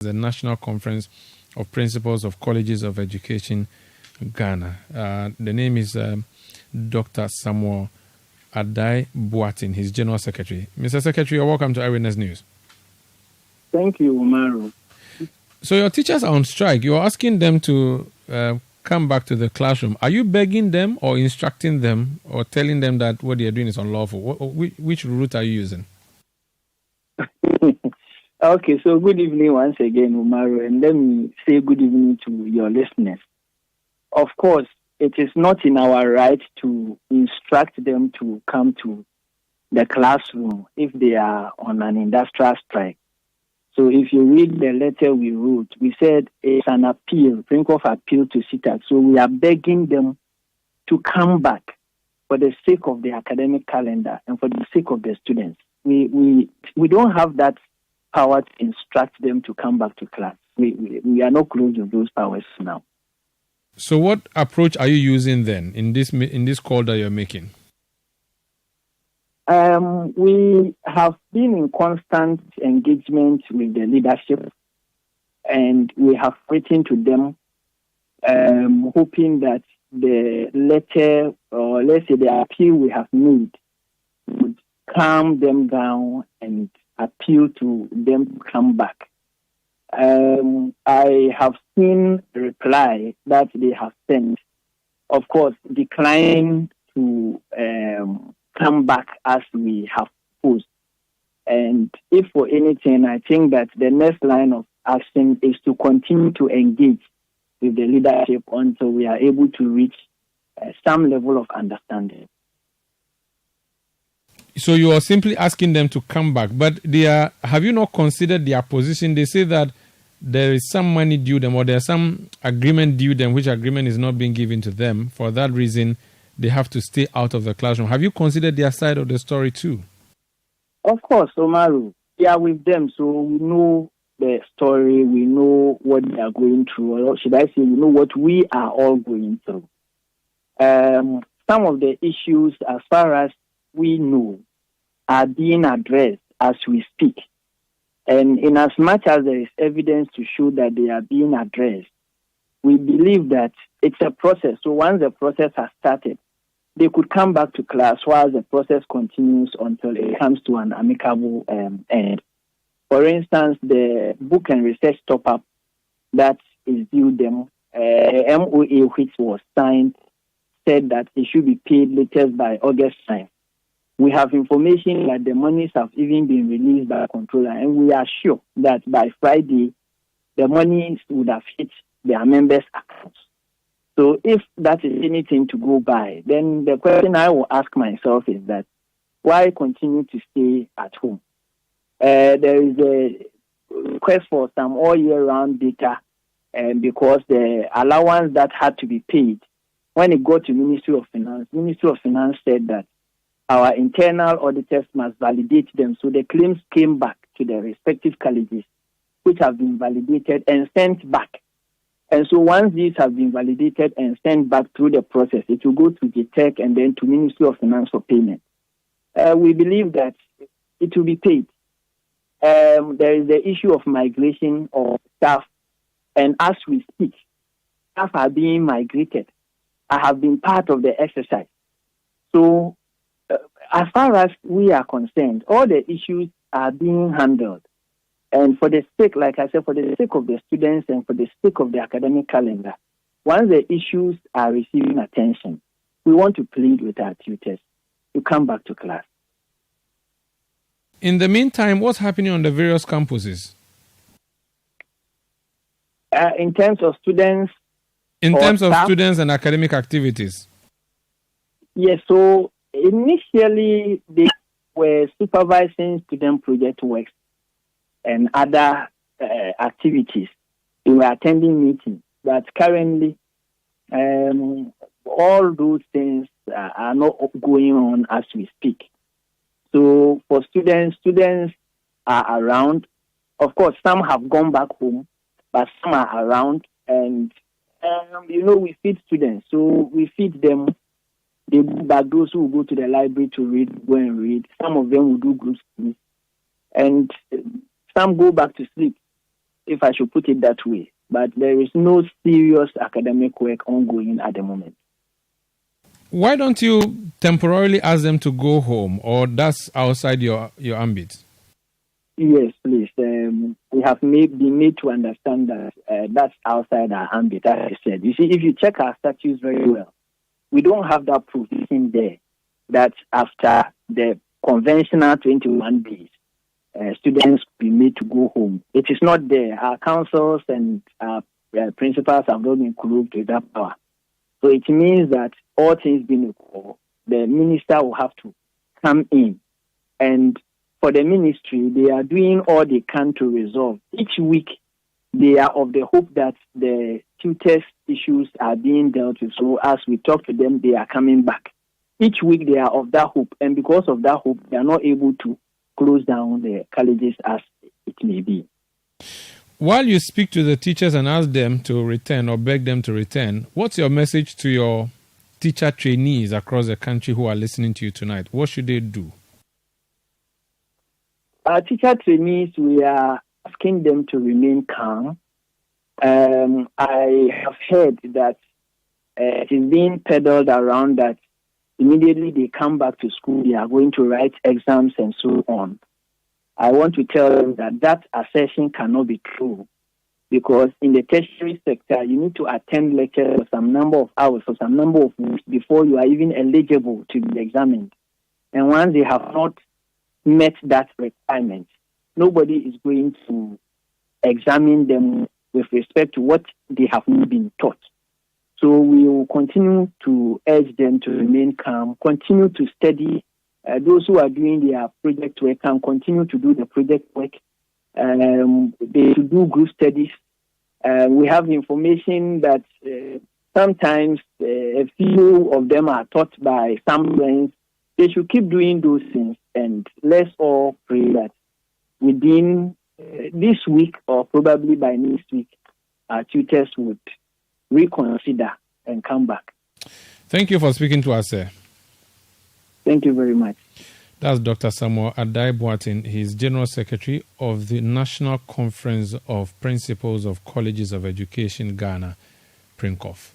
the National Conference of Principals of Colleges of Education, Ghana. The name is Dr. Samuel Adai Boatin, his General Secretary. Mr. Secretary, you're welcome to Eyewitness News. Thank you, Umaru. So your teachers are on strike. You're asking them to come back to the classroom. Are you begging them or instructing them or telling them that what they're doing is unlawful? Which route are you using? Okay, so good evening once again, Umaru, and let me say good evening to your listeners. Of course, it is not in our right to instruct them to come to the classroom if they are on an industrial strike. So if you read the letter we wrote, we said it's an appeal, PRINCOF appeal to CETAG. So we are begging them to come back for the sake of the academic calendar and for the sake of the students. We don't have that power to instruct them to come back to class. We are not close to those powers now. So what approach are you using then in this call that you're making? We have been in constant engagement with the leadership, and we have written to them, hoping that the letter, or let's say the appeal we have made, would calm them down and appeal to them to come back. I have seen a reply that they have sent, of course, declining to come back as we have proposed. And if for anything, I think that the next line of action is to continue to engage with the leadership until we are able to reach some level of understanding. So you are simply asking them to come back, but have you not considered their position? They say that there is some money due them or there's some agreement due them, which agreement is not being given to them. For that reason, they have to stay out of the classroom. Have you considered their side of the story too? Of course, Omaru. We are with them, so we know the story, we know what they are going through, or should I say, we know what we are all going through. Some of the issues, as far as we know, are being addressed as we speak. And in as much as there is evidence to show that they are being addressed, we believe that it's a process. So once the process has started, they could come back to class while the process continues until it comes to an amicable end. For instance, the book and research top-up that is due them, MOA which was signed, said that it should be paid latest by August 9th. We have information that the monies have even been released by a controller, and we are sure that by Friday, the monies would have hit their members' accounts. So if that is anything to go by, then the question I will ask myself is that why continue to stay at home? There is a request for some all year round data, because the allowance that had to be paid, when it got to Ministry of Finance said that our internal auditors must validate them. So the claims came back to the respective colleges, which have been validated and sent back. And so once these have been validated and sent back through the process, it will go to CETAG and then to Ministry of Finance for payment. We believe that it will be paid. There is the issue of migration of staff, and as we speak, staff are being migrated. I have been part of the exercise. So as far as we are concerned, all the issues are being handled. And for the sake, like I said, for the sake of the students and for the sake of the academic calendar, once the issues are receiving attention, we want to plead with our tutors to come back to class. In the meantime, what's happening on the various campuses? In terms of students? In terms of staff? Students and academic activities? Yes, so initially they were supervising student project works and other activities. They were attending meetings, but currently all those things are not going on as we speak. So for students are around. Of course, some have gone back home, but some are around. And, we feed students. So we feed them. They go back. Those who go to the library to read, go and read. Some of them will do group studies. And some go back to sleep. if I should put it that way. But there is no serious academic work ongoing at the moment. Why don't you temporarily ask them to go home, or that's outside your ambit? Yes, please. We have been made to understand that that's outside our ambit, as I said. You see, if you check our statutes very well, we don't have that provision there that after the conventional 21 days, students be made to go home. It is not there. Our councils and our principals have not been clothed with that power. So it means that all things being equal, the minister will have to come in. And for the ministry, they are doing all they can to resolve. Each week, they are of the hope that the tutors issues are being dealt with. So as we talk to them, they are coming back. Each week, they are of that hope. And because of that hope, they are not able to close down the colleges as it may be. While you speak to the teachers and ask them to return or beg them to return, what's your message to your teacher trainees across the country who are listening to you tonight? What should they do? Our teacher trainees, we are asking them to remain calm. I have heard that it is being peddled around that immediately they come back to school, they are going to write exams and so on. I want to tell them that assertion cannot be true, because in the tertiary sector, you need to attend lectures for some number of hours, for some number of weeks before you are even eligible to be examined. And once they have not met that requirement, nobody is going to examine them with respect to what they have not been taught. So we will continue to urge them to remain calm, continue to study. Those who are doing their project work can continue to do the project work. They should do group studies. We have information that sometimes a few of them are taught by some friends. They should keep doing those things, and let's all pray that within this week or probably by next week, our tutors would reconsider and come back. Thank you for speaking to us, sir. Thank you very much. That's Dr. Samuel Adai-Boateng. He's General Secretary of the National Conference of Principals of Colleges of Education, Ghana, PRINCOF.